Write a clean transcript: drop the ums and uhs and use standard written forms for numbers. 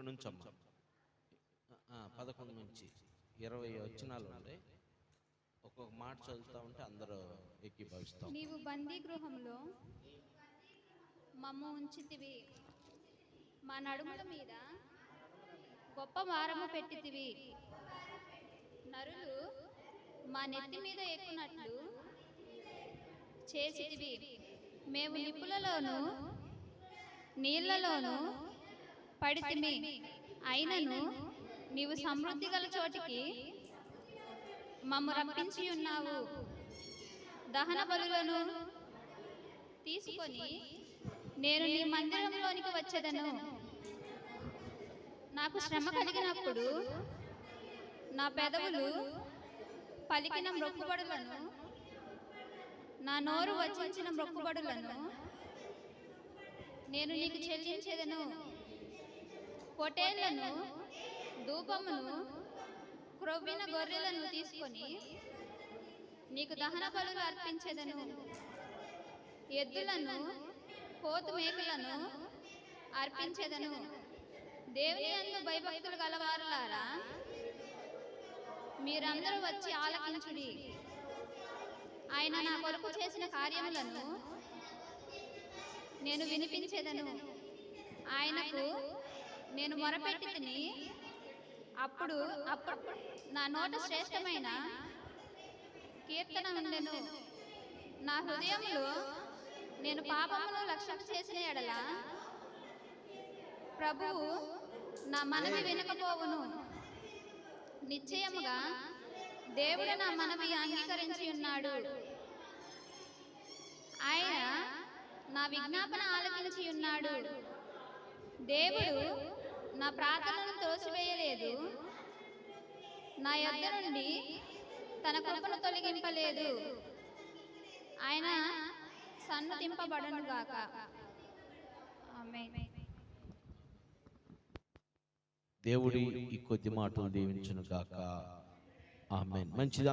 ఇక్కడ నుంచి అమ్మ 11 నుంచి 20 వచనాలు ఉంటాయి. ఒక్కొక్క మాట చదువుతా ఉంటే అందరూ ఏకీభవిస్తాం. నీవు బందీ గృహంలో మమ్ము ఉంచితివి, మా నడుముల మీద గొప్ప భారము పెట్టితివి. నరులు మా నెత్తి మీద ఎక్కునట్లు చేసితివి. మేము నిప్పులలోను నీళ్లలోను పడితిమి, అయినను నీవు సమృద్ధి గల చోటికి మమ్ము రప్పించి ఉన్నావు. దహన బలులను తీసుకొని నేను నీ మందిరంలోనికి వచ్చేదను. నాకు శ్రమ కలిగినప్పుడు నా పెదవులు పలికిన మొక్కుబడులను, నా నోరు వచించిన మొక్కుబడులను నేను నీకు చెల్లించేదను. పొటేళ్లను, ధూపమును, క్రొవ్విన గొర్రెలను తీసుకొని నీకు దహన బలులు అర్పించేదను. ఎద్దులను, పోతు మేకలను అర్పించేదను. దేవుని యందు భయభక్తులు గలవారులారా, మీరందరూ వచ్చి ఆలకించుడి. ఆయన నా కొరకు చేసిన కార్యములను నేను వినిపించేదను. ఆయనకు నేను మొరపెట్టి తిని అప్పుడు నా నోట శ్రేష్టమైన కీర్తన ఉండెను. నా హృదయంలో నేను పాపమును లక్ష్యం చేసిన ఎడల ప్రభువు నా మనవి వినకపోవును. నిశ్చయముగా దేవుడు నా మనవి అంగీకరించి ఉన్నాడు. ఆయన నా విజ్ఞాపన ఆలకించి ఉన్నాడు. దేవుడు నా ప్రార్థనను తోసివేయలేదు, నా యొద్ద నుండి తన కృపను తొలగింపలేదు. ఆయన సన్నుతింపబడునుగాక. ఆమేన్. దేవుడి ఈ కొద్ది మాటలు దీవించును గాక. ఆమేన్. మంచిది.